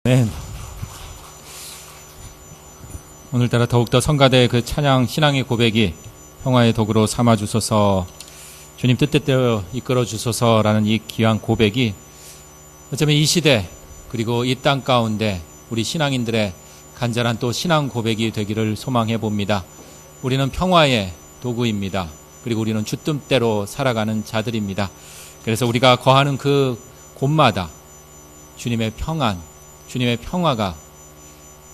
네. 오늘따라 더욱더 성가대의 그 찬양 신앙의 고백이 평화의 도구로 삼아주소서, 주님 뜻대로 이끌어주소서라는 이 귀한 고백이 어쩌면 이 시대 그리고 이 땅 가운데 우리 신앙인들의 간절한 또 신앙 고백이 되기를 소망해 봅니다. 우리는 평화의 도구입니다. 그리고 우리는 주 뜻대로 살아가는 자들입니다. 그래서 우리가 거하는 그 곳마다 주님의 평안, 주님의 평화가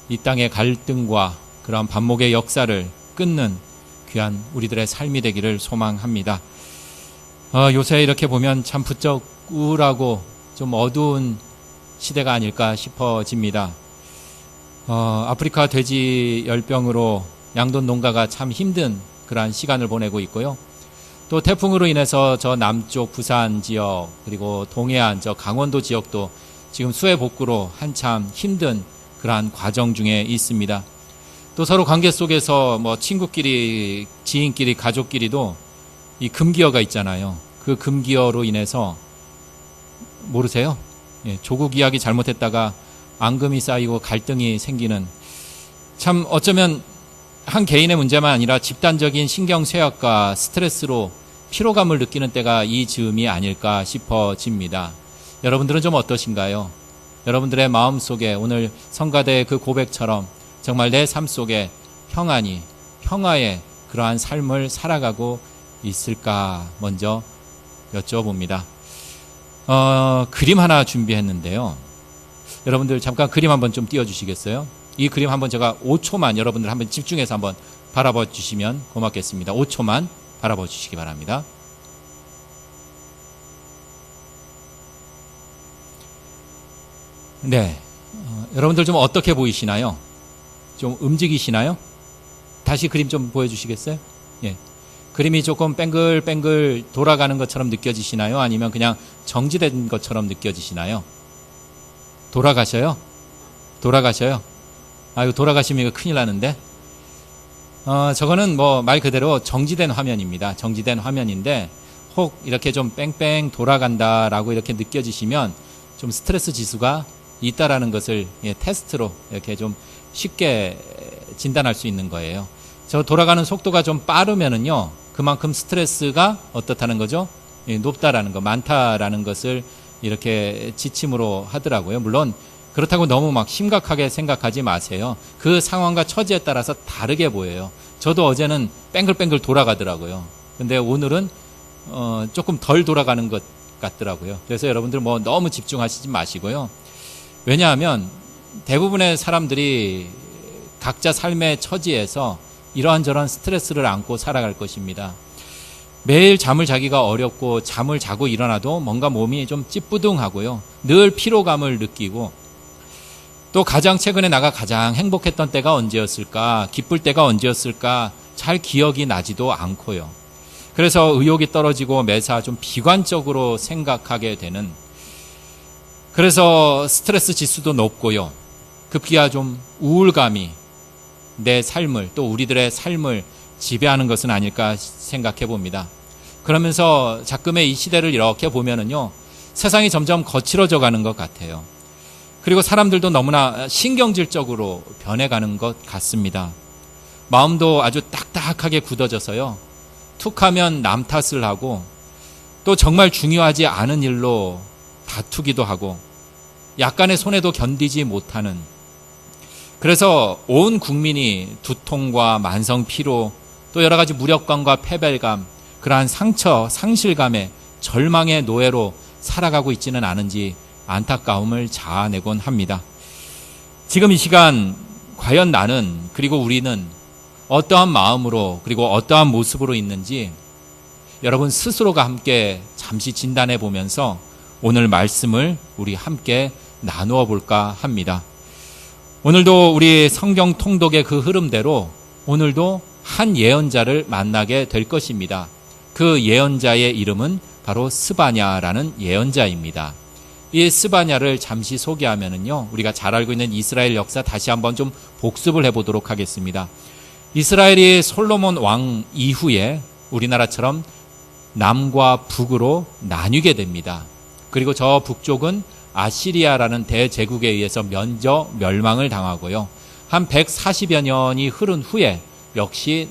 이 땅의 갈등과 그러한 반목의 역사를 끊는 귀한 우리들의 삶이 되기를 소망합니다. 요새 이렇게 보면 참 부쩍 우울하고 좀 어두운 시대가 아닐까 싶어집니다. 아프리카 돼지 열병으로 양돈 농가가 참 힘든 그러한 시간을 보내고 있고요. 또 태풍으로 인해서 저 남쪽 부산 지역 그리고 동해안 저 강원도 지역도 지금 수해 복구로 한참 힘든 그러한 과정 중에 있습니다. 또 서로 관계 속에서 뭐 친구끼리, 지인끼리, 가족끼리도 이 금기어가 있잖아요. 그 금기어로 인해서 모르세요? 조국 이야기 잘못했다가 앙금이 쌓이고 갈등이 생기는, 참 어쩌면 한 개인의 문제만 아니라 집단적인 신경쇠약과 스트레스로 피로감을 느끼는 때가 이 즈음이 아닐까 싶어집니다. 여러분들은 좀 어떠신가요? 여러분들의 마음속에 오늘 성가대의 그 고백처럼 정말 내 삶 속에 평안이, 평화의 그러한 삶을 살아가고 있을까 먼저 여쭤봅니다. 그림 하나 준비했는데요. 여러분들 잠깐 그림 한번 좀 띄워주시겠어요? 이 그림 한번 제가 5초만 여러분들 한번 집중해서 한번 바라봐 주시면 고맙겠습니다. 5초만 바라봐 주시기 바랍니다. 네, 여러분들 좀 어떻게 보이시나요? 좀 움직이시나요? 다시 그림 좀 보여주시겠어요? 예, 그림이 조금 뱅글뱅글 돌아가는 것처럼 느껴지시나요? 아니면 그냥 정지된 것처럼 느껴지시나요? 돌아가셔요? 돌아가셔요? 이거 돌아가시면 이거 큰일 나는데. 저거는 뭐 말 그대로 정지된 화면입니다. 정지된 화면인데 혹 이렇게 좀 뺑뺑 돌아간다라고 이렇게 느껴지시면 좀 스트레스 지수가 있다라는 것을 테스트로 이렇게 좀 쉽게 진단할 수 있는 거예요. 저 돌아가는 속도가 좀 빠르면은요, 그만큼 스트레스가 어떻다는 거죠? 높다라는 거, 많다라는 것을 이렇게 지침으로 하더라고요. 물론 그렇다고 너무 막 심각하게 생각하지 마세요. 그 상황과 처지에 따라서 다르게 보여요. 저도 어제는 뺑글뺑글 돌아가더라고요. 근데 오늘은 조금 덜 돌아가는 것 같더라고요. 그래서 여러분들 뭐 너무 집중하시지 마시고요. 왜냐하면 대부분의 사람들이 각자 삶의 처지에서 이러한저러한 스트레스를 안고 살아갈 것입니다. 매일 잠을 자기가 어렵고 잠을 자고 일어나도 뭔가 몸이 좀 찌뿌둥하고요. 늘 피로감을 느끼고, 또 가장 최근에 나가 가장 행복했던 때가 언제였을까, 기쁠 때가 언제였을까 잘 기억이 나지도 않고요. 그래서 의욕이 떨어지고 매사 좀 비관적으로 생각하게 되는, 그래서 스트레스 지수도 높고요. 급기야 좀 우울감이 내 삶을, 또 우리들의 삶을 지배하는 것은 아닐까 생각해 봅니다. 그러면서 자금의 이 시대를 이렇게 보면은요, 세상이 점점 거칠어져 가는 것 같아요. 그리고 사람들도 너무나 신경질적으로 변해가는 것 같습니다. 마음도 아주 딱딱하게 굳어져서요, 툭하면 남 탓을 하고, 또 정말 중요하지 않은 일로 다투기도 하고, 약간의 손해도 견디지 못하는, 그래서 온 국민이 두통과 만성 피로, 또 여러 가지 무력감과 패배감, 그러한 상처, 상실감에 절망의 노예로 살아가고 있지는 않은지 안타까움을 자아내곤 합니다. 지금 이 시간 과연 나는, 그리고 우리는 어떠한 마음으로 그리고 어떠한 모습으로 있는지 여러분 스스로가 함께 잠시 진단해 보면서 오늘 말씀을 우리 함께 나누어 볼까 합니다. 오늘도 우리 성경 통독의 그 흐름대로 오늘도 한 예언자를 만나게 될 것입니다. 그 예언자의 이름은 바로 스바냐라는 예언자입니다. 이 스바냐를 잠시 소개하면은요, 우리가 잘 알고 있는 이스라엘 역사 다시 한번 좀 복습을 해보도록 하겠습니다. 이스라엘이 솔로몬 왕 이후에 우리나라처럼 남과 북으로 나뉘게 됩니다. 그리고 저 북쪽은 아시리아라는 대제국에 의해서 먼저 멸망을 당하고요. 한 140여 년이 흐른 후에 역시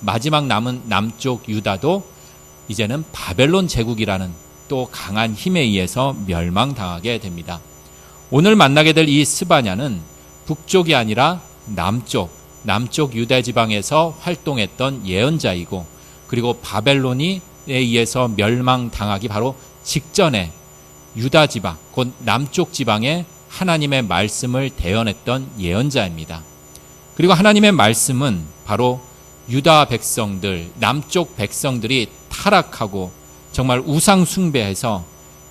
마지막 남은 남쪽 유다도 이제는 바벨론 제국이라는 또 강한 힘에 의해서 멸망당하게 됩니다. 오늘 만나게 될 이 스바냐는 북쪽이 아니라 남쪽 유다 지방에서 활동했던 예언자이고, 그리고 바벨론에 의해서 멸망당하기 바로 직전에 유다 지방, 곧 남쪽 지방에 하나님의 말씀을 대언했던 예언자입니다. 그리고 하나님의 말씀은 바로 유다 백성들, 남쪽 백성들이 타락하고 정말 우상 숭배해서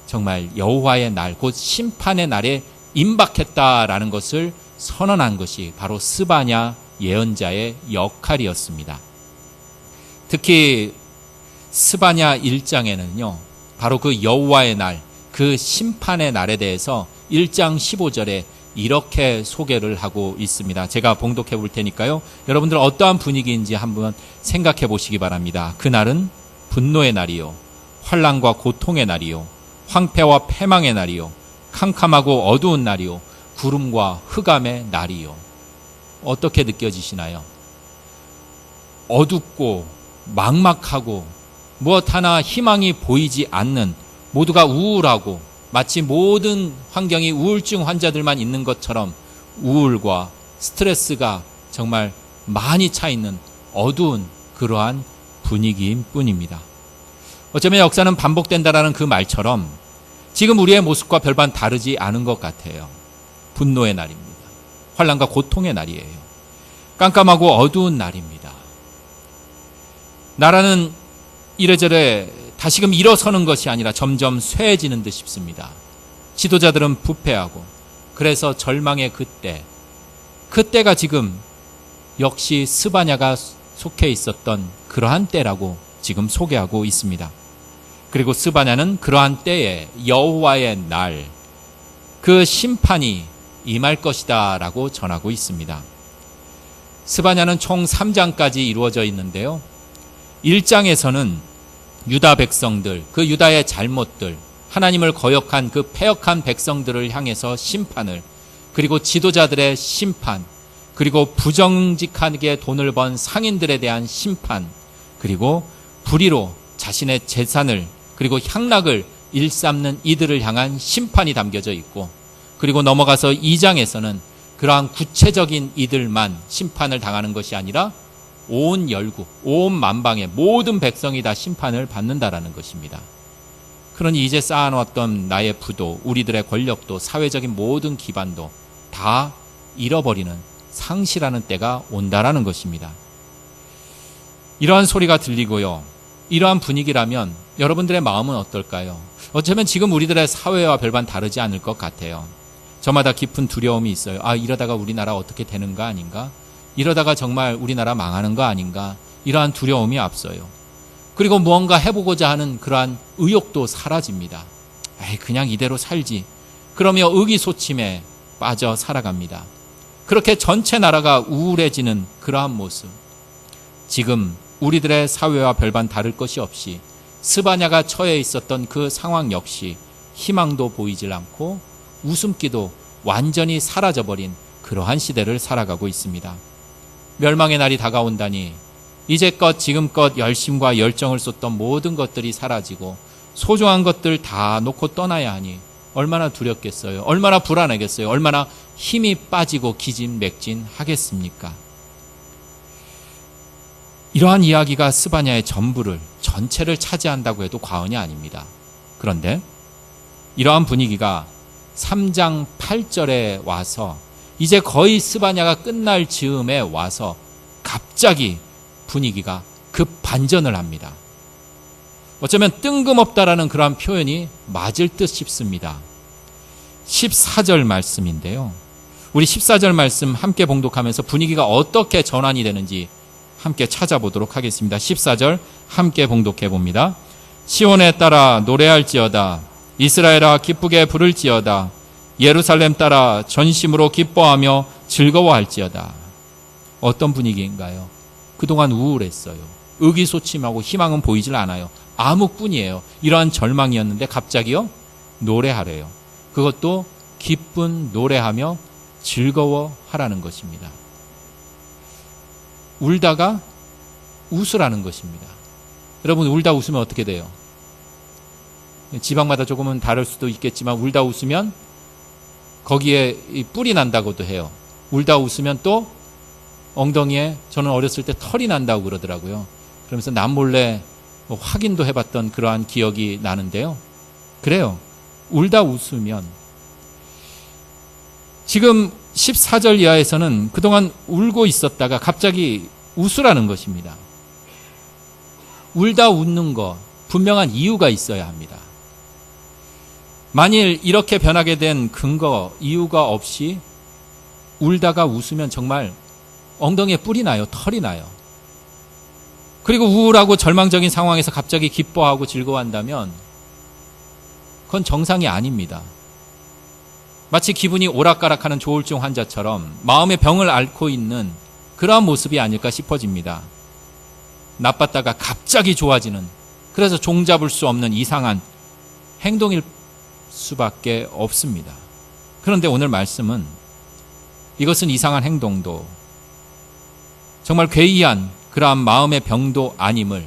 정말 여호와의 날, 곧 심판의 날에 임박했다라는 것을 선언한 것이 바로 스바냐 예언자의 역할이었습니다. 특히 스바냐 1장에는요, 바로 그 여호와의 날, 그 심판의 날에 대해서 1장 15절에 이렇게 소개를 하고 있습니다. 제가 봉독해 볼 테니까요, 여러분들 어떠한 분위기인지 한번 생각해 보시기 바랍니다. 그날은 분노의 날이요, 환난과 고통의 날이요, 황폐와 패망의 날이요, 캄캄하고 어두운 날이요, 구름과 흑암의 날이요. 어떻게 느껴지시나요? 어둡고 막막하고 무엇 하나 희망이 보이지 않는, 모두가 우울하고 마치 모든 환경이 우울증 환자들만 있는 것처럼 우울과 스트레스가 정말 많이 차 있는 어두운 그러한 분위기인 뿐입니다. 어쩌면 역사는 반복된다라는 그 말처럼 지금 우리의 모습과 별반 다르지 않은 것 같아요. 분노의 날입니다. 환난과 고통의 날이에요. 깜깜하고 어두운 날입니다. 나라는 이래저래 다시금 일어서는 것이 아니라 점점 쇠해지는 듯 싶습니다. 지도자들은 부패하고, 그래서 절망의 그때가 지금 역시 스바냐가 속해 있었던 그러한 때라고 지금 소개하고 있습니다. 그리고 스바냐는 그러한 때에 여호와의 날, 그 심판이 임할 것이다 라고 전하고 있습니다. 스바냐는 총 3장까지 이루어져 있는데요, 1장에서는 유다 백성들, 그 유다의 잘못들, 하나님을 거역한 그 패역한 백성들을 향해서 심판을, 그리고 지도자들의 심판, 그리고 부정직하게 돈을 번 상인들에 대한 심판, 그리고 불의로 자신의 재산을 그리고 향락을 일삼는 이들을 향한 심판이 담겨져 있고, 그리고 넘어가서 2장에서는 그러한 구체적인 이들만 심판을 당하는 것이 아니라 온 열국, 온 만방의 모든 백성이 다 심판을 받는다라는 것입니다. 그러니 이제 쌓아놓았던 나의 부도, 우리들의 권력도, 사회적인 모든 기반도 다 잃어버리는, 상실하는 때가 온다라는 것입니다. 이러한 소리가 들리고요, 이러한 분위기라면 여러분들의 마음은 어떨까요? 어쩌면 지금 우리들의 사회와 별반 다르지 않을 것 같아요. 저마다 깊은 두려움이 있어요. 이러다가 우리나라 어떻게 되는 거 아닌가? 이러다가 정말 우리나라 망하는 거 아닌가? 이러한 두려움이 앞서요. 그리고 무언가 해보고자 하는 그러한 의욕도 사라집니다. 그냥 이대로 살지. 그러며 의기소침에 빠져 살아갑니다. 그렇게 전체 나라가 우울해지는 그러한 모습. 지금 우리들의 사회와 별반 다를 것이 없이 스바냐가 처해 있었던 그 상황 역시 희망도 보이질 않고 웃음기도 완전히 사라져버린 그러한 시대를 살아가고 있습니다. 멸망의 날이 다가온다니 이제껏 지금껏 열심과 열정을 쏟던 모든 것들이 사라지고 소중한 것들 다 놓고 떠나야 하니 얼마나 두렵겠어요. 얼마나 불안하겠어요. 얼마나 힘이 빠지고 기진맥진하겠습니까? 이러한 이야기가 스바냐의 전체를 차지한다고 해도 과언이 아닙니다. 그런데 이러한 분위기가 3장 8절에 와서 이제 거의 스바냐가 끝날 즈음에 와서 갑자기 분위기가 급반전을 합니다. 어쩌면 뜬금없다라는 그러한 표현이 맞을 듯 싶습니다. 14절 말씀인데요, 우리 14절 말씀 함께 봉독하면서 분위기가 어떻게 전환이 되는지 함께 찾아보도록 하겠습니다. 14절 함께 봉독해 봅니다. 시온에 따라 노래할지어다, 이스라엘아 기쁘게 부를지어다, 예루살렘 따라 전심으로 기뻐하며 즐거워할지어다. 어떤 분위기인가요? 그동안 우울했어요. 의기소침하고 희망은 보이질 않아요. 암흑뿐이에요. 이러한 절망이었는데 갑자기요? 노래하래요. 그것도 기쁜 노래하며 즐거워하라는 것입니다. 울다가 웃으라는 것입니다. 여러분, 울다 웃으면 어떻게 돼요? 지방마다 조금은 다를 수도 있겠지만 울다 웃으면 거기에 뿔이 난다고도 해요. 울다 웃으면 또 엉덩이에, 저는 어렸을 때 털이 난다고 그러더라고요. 그러면서 남몰래 확인도 해봤던 그러한 기억이 나는데요. 그래요. 울다 웃으면, 지금 14절 이하에서는 그동안 울고 있었다가 갑자기 웃으라는 것입니다. 울다 웃는 거 분명한 이유가 있어야 합니다. 만일 이렇게 변하게 된 근거, 이유가 없이 울다가 웃으면 정말 엉덩이에 뿔이 나요. 털이 나요. 그리고 우울하고 절망적인 상황에서 갑자기 기뻐하고 즐거워한다면 그건 정상이 아닙니다. 마치 기분이 오락가락하는 조울증 환자처럼 마음의 병을 앓고 있는 그러한 모습이 아닐까 싶어집니다. 나빴다가 갑자기 좋아지는, 그래서 종잡을 수 없는 이상한 행동일 수밖에 없습니다. 그런데 오늘 말씀은 이것은 이상한 행동도 정말 괴이한 그러한 마음의 병도 아님을,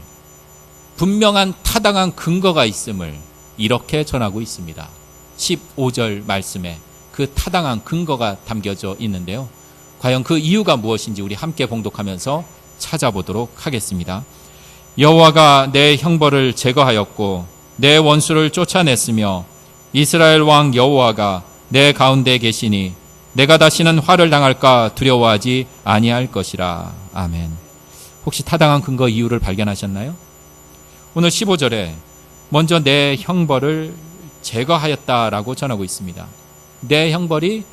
분명한 타당한 근거가 있음을 이렇게 전하고 있습니다. 15절 말씀에 그 타당한 근거가 담겨져 있는데요. 과연 그 이유가 무엇인지 우리 함께 봉독하면서 찾아보도록 하겠습니다. 여호와가 내 형벌을 제거하였고 내 원수를 쫓아냈으며 이스라엘 왕 여호와가 내 가운데 계시니 내가 다시는 화를 당할까 두려워하지 아니할 것이라. 아멘. 혹시 타당한 근거 이유를 발견하셨나요? 오늘 15절에 먼저 내 형벌을 제거하였다라고 전하고 있습니다. 내 형벌이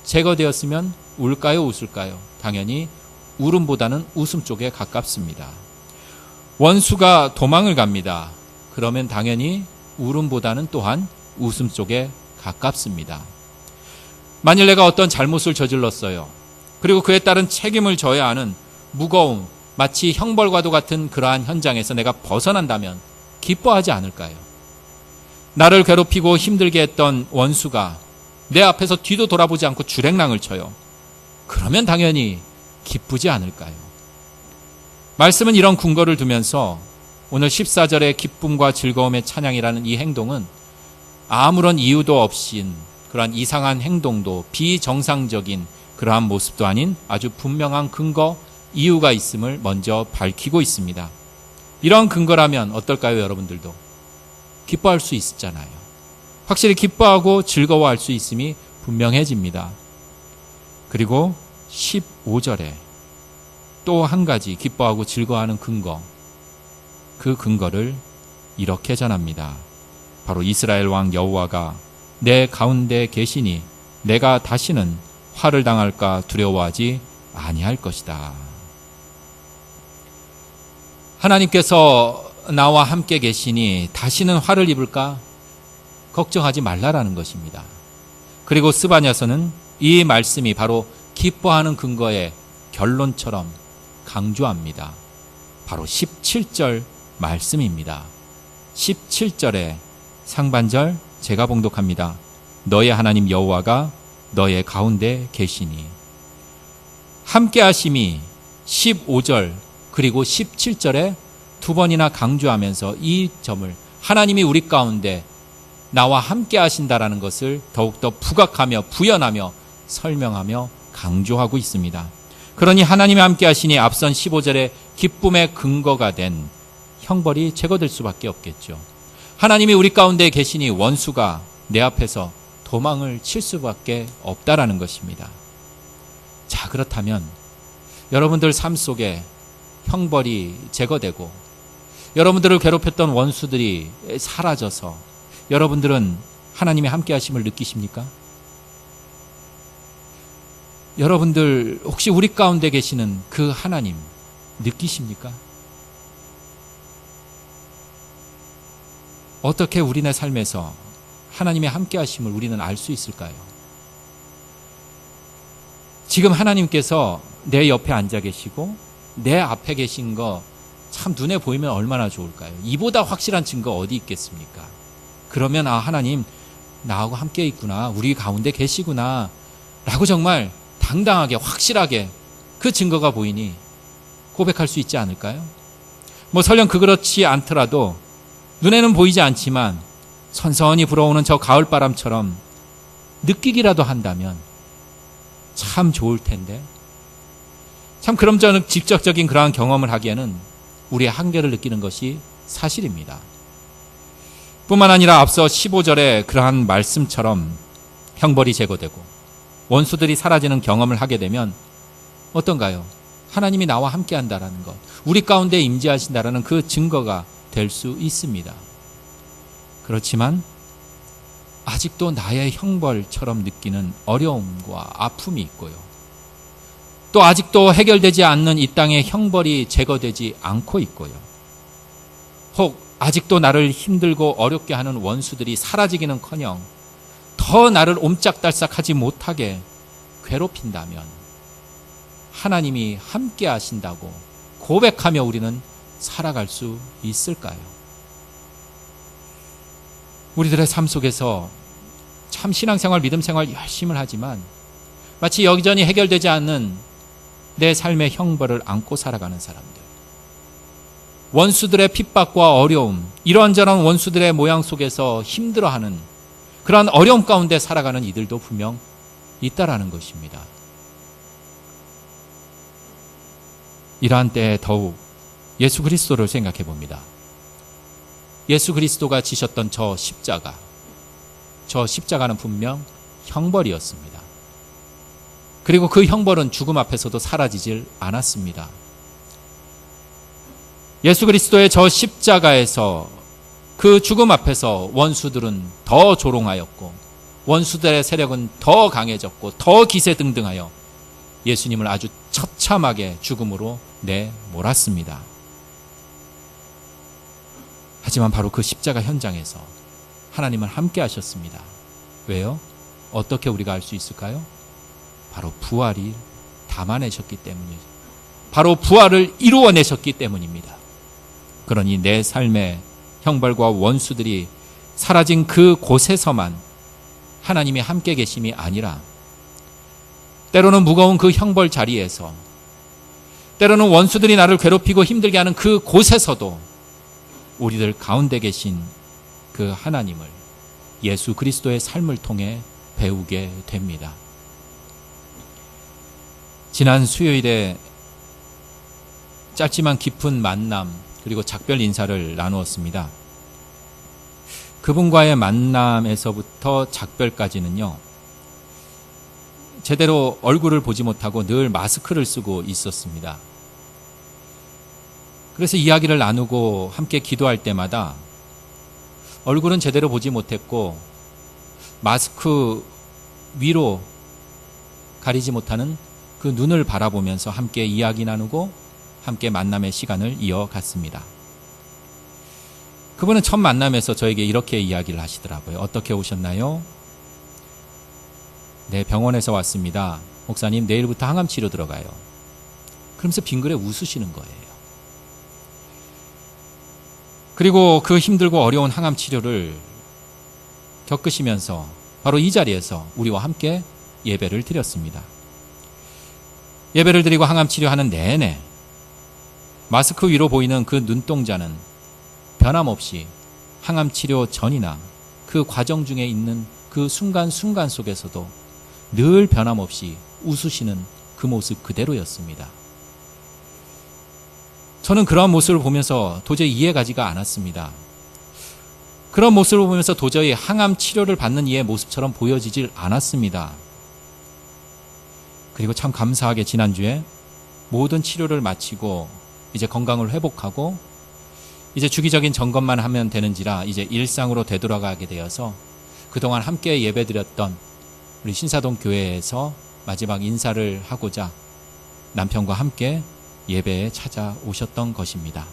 제거되었으면 울까요, 웃을까요? 당연히 울음보다는 웃음 쪽에 가깝습니다. 원수가 도망을 갑니다. 그러면 당연히 울음보다는 또한 웃음 쪽에 가깝습니다. 만일 내가 어떤 잘못을 저질렀어요. 그리고 그에 따른 책임을 져야 하는 무거움, 마치 형벌과도 같은 그러한 현장에서 내가 벗어난다면 기뻐하지 않을까요? 나를 괴롭히고 힘들게 했던 원수가 내 앞에서 뒤도 돌아보지 않고 주랭랑을 쳐요. 그러면 당연히 기쁘지 않을까요? 말씀은 이런 근거를 두면서 오늘 14절의 기쁨과 즐거움의 찬양이라는 이 행동은 아무런 이유도 없인 그러한 이상한 행동도 비정상적인 그러한 모습도 아닌 아주 분명한 근거, 이유가 있음을 먼저 밝히고 있습니다. 이런 근거라면 어떨까요, 여러분들도? 기뻐할 수 있잖아요. 확실히 기뻐하고 즐거워할 수 있음이 분명해집니다. 그리고 15절에 또 한 가지 기뻐하고 즐거워하는 근거, 그 근거를 이렇게 전합니다. 바로 이스라엘 왕 여호와가 내 가운데 계시니 내가 다시는 화를 당할까 두려워하지 아니할 것이다. 하나님께서 나와 함께 계시니 다시는 화를 입을까 걱정하지 말라라는 것입니다. 그리고 스바냐서는 이 말씀이 바로 기뻐하는 근거의 결론처럼 강조합니다. 바로 17절 말씀입니다. 17절의 상반절 제가 봉독합니다. 너의 하나님 여호와가 너의 가운데 계시니. 함께 하심이 15절 그리고 17절에 두 번이나 강조하면서 이 점을, 하나님이 우리 가운데 나와 함께 하신다라는 것을 더욱더 부각하며 부연하며 설명하며 강조하고 있습니다. 그러니 하나님이 함께 하시니 앞선 15절의 기쁨의 근거가 된 형벌이 제거될 수밖에 없겠죠. 하나님이 우리 가운데 계시니 원수가 내 앞에서 도망을 칠 수밖에 없다라는 것입니다. 자, 그렇다면 여러분들 삶 속에 형벌이 제거되고 여러분들을 괴롭혔던 원수들이 사라져서 여러분들은 하나님의 함께 하심을 느끼십니까? 여러분들 혹시 우리 가운데 계시는 그 하나님 느끼십니까? 어떻게 우리네 삶에서 하나님의 함께 하심을 우리는 알 수 있을까요? 지금 하나님께서 내 옆에 앉아 계시고 내 앞에 계신 거 참 눈에 보이면 얼마나 좋을까요? 이보다 확실한 증거 어디 있겠습니까? 그러면 하나님, 나하고 함께 있구나, 우리 가운데 계시구나 라고 정말 당당하게 확실하게 그 증거가 보이니 고백할 수 있지 않을까요? 설령 그렇지 않더라도 눈에는 보이지 않지만 선선히 불어오는 저 가을바람처럼 느끼기라도 한다면 참 좋을 텐데, 참 그럼 저는 직접적인 그러한 경험을 하기에는 우리의 한계를 느끼는 것이 사실입니다. 뿐만 아니라 앞서 15절에 그러한 말씀처럼 형벌이 제거되고 원수들이 사라지는 경험을 하게 되면 어떤가요? 하나님이 나와 함께 한다라는 것, 우리 가운데 임재하신다라는 그 증거가 될 수 있습니다. 그렇지만 아직도 나의 형벌처럼 느끼는 어려움과 아픔이 있고요. 또 아직도 해결되지 않는 이 땅의 형벌이 제거되지 않고 있고요. 혹 아직도 나를 힘들고 어렵게 하는 원수들이 사라지기는커녕 더 나를 옴짝달싹하지 못하게 괴롭힌다면 하나님이 함께 하신다고 고백하며 우리는 살아갈 수 있을까요? 우리들의 삶 속에서 참 신앙생활, 믿음생활 열심히 하지만 마치 여기저기 해결되지 않는 내 삶의 형벌을 안고 살아가는 사람들, 원수들의 핍박과 어려움, 이런저런 원수들의 모양 속에서 힘들어하는 그러한 어려움 가운데 살아가는 이들도 분명 있다라는 것입니다. 이러한 때에 더욱 예수 그리스도를 생각해 봅니다. 예수 그리스도가 지셨던 저 십자가는 분명 형벌이었습니다. 그리고 그 형벌은 죽음 앞에서도 사라지질 않았습니다. 예수 그리스도의 저 십자가에서 그 죽음 앞에서 원수들은 더 조롱하였고 원수들의 세력은 더 강해졌고 더 기세등등하여 예수님을 아주 처참하게 죽음으로 내몰았습니다. 하지만 바로 그 십자가 현장에서 하나님은 함께 하셨습니다. 왜요? 어떻게 우리가 알 수 있을까요? 바로 부활이 담아내셨기 때문이죠. 바로 부활을 이루어내셨기 때문입니다. 그러니 내 삶의 형벌과 원수들이 사라진 그 곳에서만 하나님이 함께 계심이 아니라 때로는 무거운 그 형벌 자리에서, 때로는 원수들이 나를 괴롭히고 힘들게 하는 그 곳에서도 우리들 가운데 계신 그 하나님을 예수 그리스도의 삶을 통해 배우게 됩니다. 지난 수요일에 짧지만 깊은 만남 그리고 작별 인사를 나누었습니다. 그분과의 만남에서부터 작별까지는요, 제대로 얼굴을 보지 못하고 늘 마스크를 쓰고 있었습니다. 그래서 이야기를 나누고 함께 기도할 때마다 얼굴은 제대로 보지 못했고 마스크 위로 가리지 못하는 그 눈을 바라보면서 함께 이야기 나누고 함께 만남의 시간을 이어갔습니다. 그분은 첫 만남에서 저에게 이렇게 이야기를 하시더라고요. 어떻게 오셨나요? 네, 병원에서 왔습니다. 목사님, 내일부터 항암 치료 들어가요. 그러면서 빙그레 웃으시는 거예요. 그리고 그 힘들고 어려운 항암 치료를 겪으시면서 바로 이 자리에서 우리와 함께 예배를 드렸습니다. 예배를 드리고 항암 치료하는 내내 마스크 위로 보이는 그 눈동자는 변함없이 항암 치료 전이나 그 과정 중에 있는 그 순간순간 속에서도 늘 변함없이 웃으시는 그 모습 그대로였습니다. 저는 그러한 모습을 보면서 도저히 이해가지가 않았습니다. 그런 모습을 보면서 도저히 항암 치료를 받는 이의 모습처럼 보여지질 않았습니다. 그리고 참 감사하게 지난주에 모든 치료를 마치고 이제 건강을 회복하고 이제 주기적인 점검만 하면 되는지라 이제 일상으로 되돌아가게 되어서 그동안 함께 예배드렸던 우리 신사동 교회에서 마지막 인사를 하고자 남편과 함께 예배에 찾아오셨던 것입니다.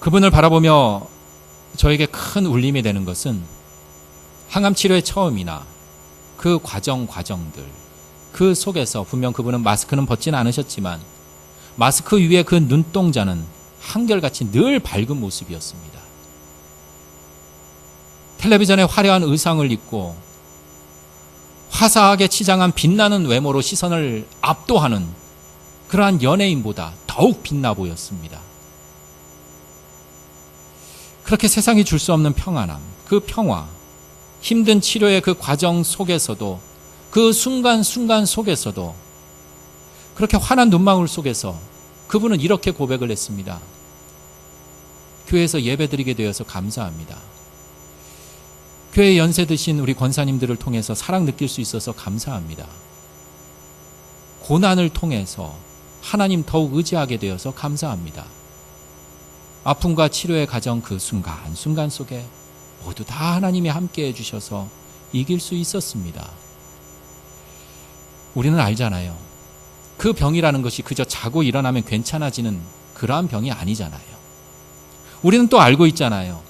그분을 바라보며 저에게 큰 울림이 되는 것은 항암 치료의 처음이나 그 과정들, 그 속에서 분명 그분은 마스크는 벗지는 않으셨지만 마스크 위에 그 눈동자는 한결같이 늘 밝은 모습이었습니다. 텔레비전에 화려한 의상을 입고 화사하게 치장한 빛나는 외모로 시선을 압도하는 그러한 연예인보다 더욱 빛나 보였습니다. 그렇게 세상이 줄 수 없는 평안함, 그 평화, 힘든 치료의 그 과정 속에서도, 그 순간순간 속에서도, 그렇게 환한 눈망울 속에서 그분은 이렇게 고백을 했습니다. 교회에서 예배드리게 되어서 감사합니다. 교회 연세 드신 우리 권사님들을 통해서 사랑 느낄 수 있어서 감사합니다. 고난을 통해서 하나님 더욱 의지하게 되어서 감사합니다. 아픔과 치료의 과정 그 순간 속에 모두 다 하나님이 함께해 주셔서 이길 수 있었습니다. 우리는 알잖아요. 그 병이라는 것이 그저 자고 일어나면 괜찮아지는 그러한 병이 아니잖아요. 우리는 또 알고 있잖아요.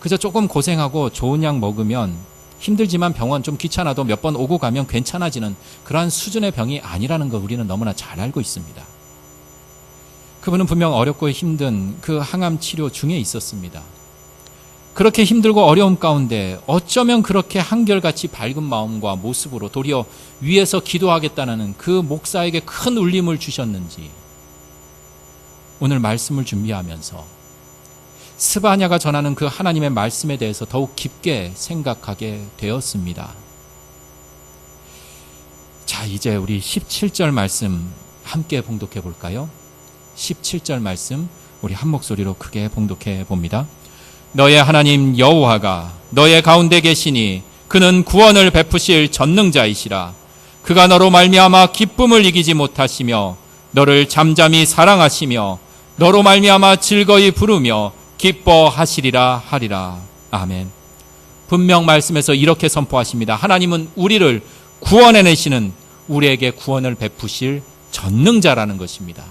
그저 조금 고생하고 좋은 약 먹으면 힘들지만 병원 좀 귀찮아도 몇 번 오고 가면 괜찮아지는 그러한 수준의 병이 아니라는 거 우리는 너무나 잘 알고 있습니다. 그분은 분명 어렵고 힘든 그 항암 치료 중에 있었습니다. 그렇게 힘들고 어려움 가운데 어쩌면 그렇게 한결같이 밝은 마음과 모습으로 도리어 위에서 기도하겠다는 그 목사에게 큰 울림을 주셨는지 오늘 말씀을 준비하면서 스바냐가 전하는 그 하나님의 말씀에 대해서 더욱 깊게 생각하게 되었습니다. 자, 이제 우리 17절 말씀 함께 봉독해 볼까요? 17절 말씀 우리 한 목소리로 크게 봉독해 봅니다. 너의 하나님 여호와가 너의 가운데 계시니 그는 구원을 베푸실 전능자이시라. 그가 너로 말미암아 기쁨을 이기지 못하시며 너를 잠잠히 사랑하시며 너로 말미암아 즐거이 부르며 기뻐하시리라 하리라. 아멘. 분명 말씀에서 이렇게 선포하십니다. 하나님은 우리를 구원해내시는 우리에게 구원을 베푸실 전능자라는 것입니다.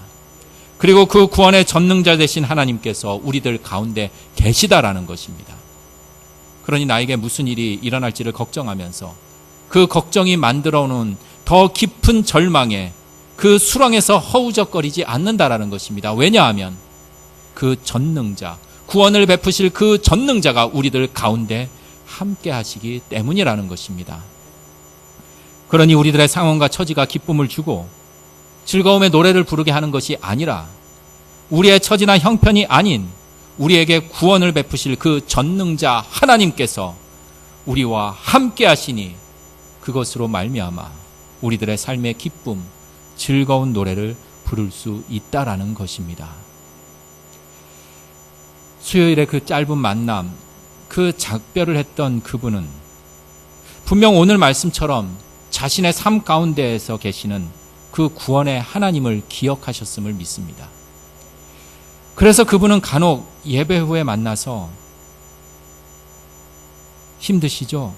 그리고 그 구원의 전능자 되신 하나님께서 우리들 가운데 계시다라는 것입니다. 그러니 나에게 무슨 일이 일어날지를 걱정하면서 그 걱정이 만들어오는 더 깊은 절망에 그 수렁에서 허우적거리지 않는다라는 것입니다. 왜냐하면 그 전능자, 구원을 베푸실 그 전능자가 우리들 가운데 함께 하시기 때문이라는 것입니다. 그러니 우리들의 상황과 처지가 기쁨을 주고 즐거움의 노래를 부르게 하는 것이 아니라 우리의 처지나 형편이 아닌 우리에게 구원을 베푸실 그 전능자 하나님께서 우리와 함께 하시니 그것으로 말미암아 우리들의 삶의 기쁨, 즐거운 노래를 부를 수 있다라는 것입니다. 수요일의 그 짧은 만남, 그 작별을 했던 그분은 분명 오늘 말씀처럼 자신의 삶 가운데에서 계시는 그 구원의 하나님을 기억하셨음을 믿습니다. 그래서 그분은 간혹 예배 후에 만나서 힘드시죠?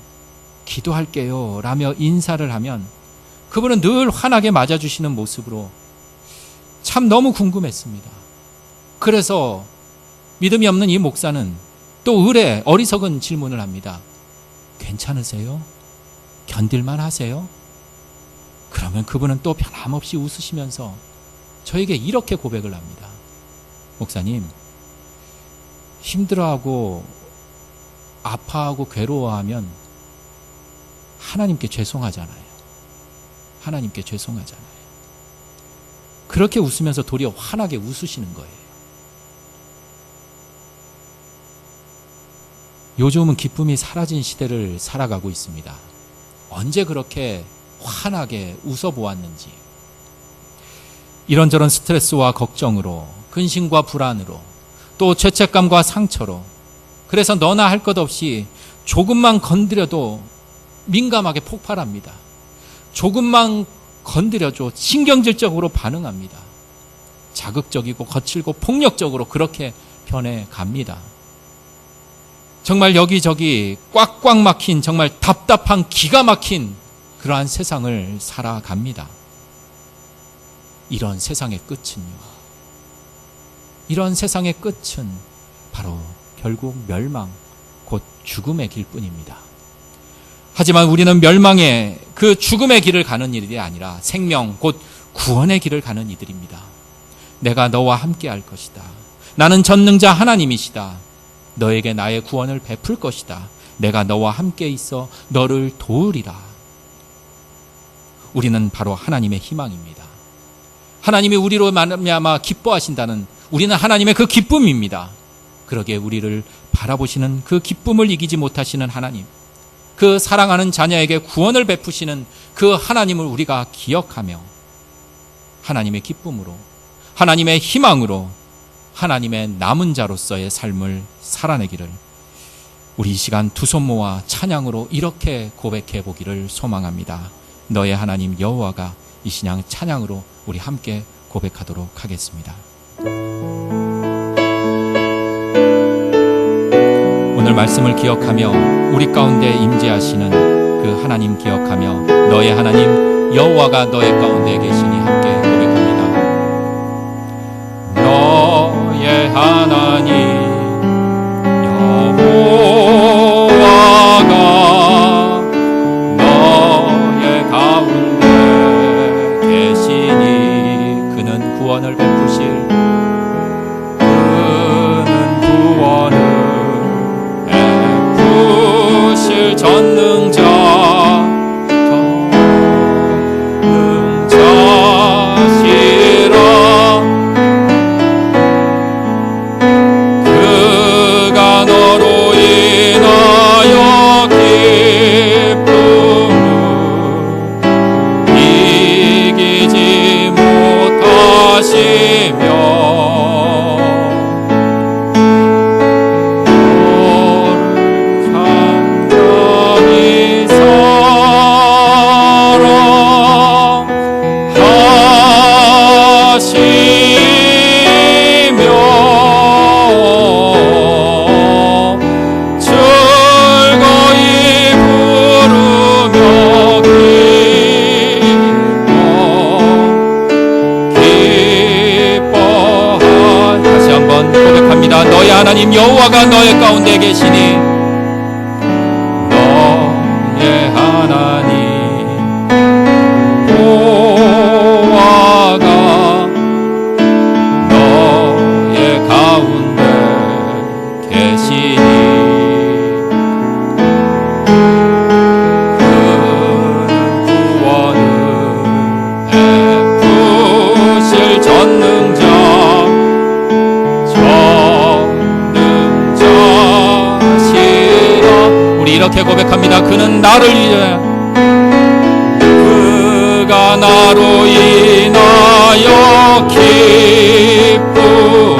기도할게요 라며 인사를 하면 그분은 늘 환하게 맞아주시는 모습으로 참 너무 궁금했습니다. 그래서 믿음이 없는 이 목사는 또 의뢰 어리석은 질문을 합니다. 괜찮으세요? 견딜만 하세요? 그러면 그분은 또 변함없이 웃으시면서 저에게 이렇게 고백을 합니다. 목사님, 힘들어하고 아파하고 괴로워하면 하나님께 죄송하잖아요. 하나님께 죄송하잖아요. 그렇게 웃으면서 도리어 환하게 웃으시는 거예요. 요즘은 기쁨이 사라진 시대를 살아가고 있습니다. 언제 그렇게 환하게 웃어보았는지. 이런저런 스트레스와 걱정으로, 근심과 불안으로, 또 죄책감과 상처로, 그래서 너나 할 것 없이 조금만 건드려도 민감하게 폭발합니다. 조금만 건드려도 신경질적으로 반응합니다. 자극적이고 거칠고 폭력적으로 그렇게 변해갑니다. 정말 여기저기 꽉꽉 막힌 정말 답답한 기가 막힌 그러한 세상을 살아갑니다. 이런 세상의 끝은요. 이런 세상의 끝은 바로 결국 멸망, 곧 죽음의 길뿐입니다. 하지만 우리는 멸망의 그 죽음의 길을 가는 일이 아니라 생명, 곧 구원의 길을 가는 이들입니다. 내가 너와 함께 할 것이다. 나는 전능자 하나님이시다. 너에게 나의 구원을 베풀 것이다. 내가 너와 함께 있어 너를 도우리라. 우리는 바로 하나님의 희망입니다. 하나님이 우리로 말미암아 기뻐하신다는, 우리는 하나님의 그 기쁨입니다. 그러기에 우리를 바라보시는 그 기쁨을 이기지 못하시는 하나님, 그 사랑하는 자녀에게 구원을 베푸시는 그 하나님을 우리가 기억하며 하나님의 기쁨으로, 하나님의 희망으로, 하나님의 남은 자로서의 삶을 살아내기를 우리 이 시간 두 손 모아 찬양으로 이렇게 고백해 보기를 소망합니다. 너의 하나님 여호와가, 이 신앙 찬양으로 우리 함께 고백하도록 하겠습니다. 오늘 말씀을 기억하며 우리 가운데 임재하시는 그 하나님 기억하며 너의 하나님 여호와가 너의 가운데 계시니 함께 고백합니다. 너의 하나님 여호와가 너의 가운데 계시니 그는 구원을 베푸실, 그는 구원을 베푸실 전능자시라. 그가 너로 인하여 기쁨을 이기지 못하시며 너의 하나님 여호와가 너의 가운데 계시니 너의 하나님 여호와가 너의 가운데 계시니 그는 구원을 베푸실 전능자 이렇게 고백합니다. 그는 나를 위해, 그가 나로 인하여 기쁨을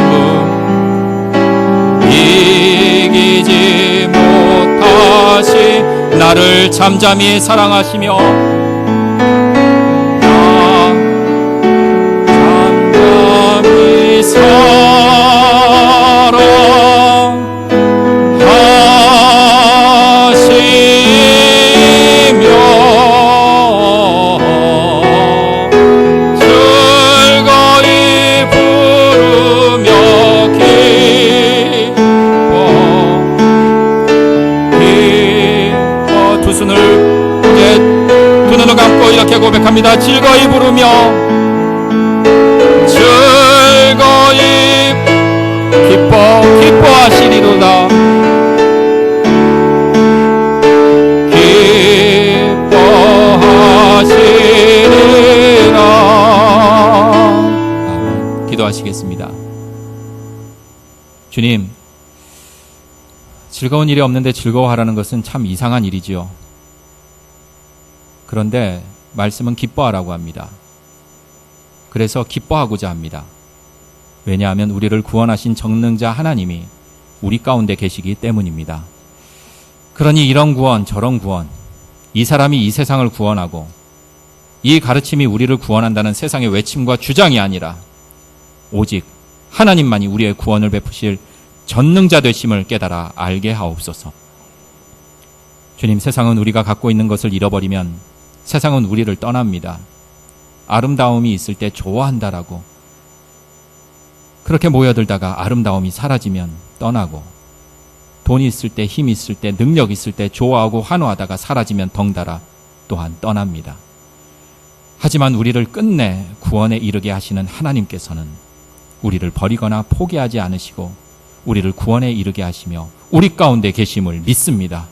이기지 못하시, 나를 잠잠히 사랑하시며 잠잠히 이렇게 고백합니다. 즐거이 부르며 즐거이 기뻐하시리로다. 기뻐하시리라. 아멘. 기도하시겠습니다. 주님, 즐거운 일이 없는데 즐거워하라는 것은 참 이상한 일이지요. 그런데 말씀은 기뻐하라고 합니다. 그래서 기뻐하고자 합니다. 왜냐하면 우리를 구원하신 전능자 하나님이 우리 가운데 계시기 때문입니다. 그러니 이런 구원 저런 구원, 이 사람이 이 세상을 구원하고 이 가르침이 우리를 구원한다는 세상의 외침과 주장이 아니라 오직 하나님만이 우리의 구원을 베푸실 전능자 되심을 깨달아 알게 하옵소서. 주님, 세상은 우리가 갖고 있는 것을 잃어버리면 세상은 우리를 떠납니다. 아름다움이 있을 때 좋아한다라고 그렇게 모여들다가 아름다움이 사라지면 떠나고, 돈이 있을 때, 힘이 있을 때, 능력 있을 때 좋아하고 환호하다가 사라지면 덩달아 또한 떠납니다. 하지만 우리를 끝내 구원에 이르게 하시는 하나님께서는 우리를 버리거나 포기하지 않으시고 우리를 구원에 이르게 하시며 우리 가운데 계심을 믿습니다.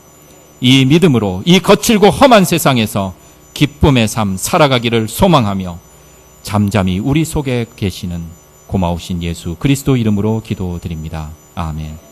이 믿음으로 이 거칠고 험한 세상에서 기쁨의 삶 살아가기를 소망하며 잠잠히 우리 속에 계시는 고마우신 예수 그리스도 이름으로 기도드립니다. 아멘.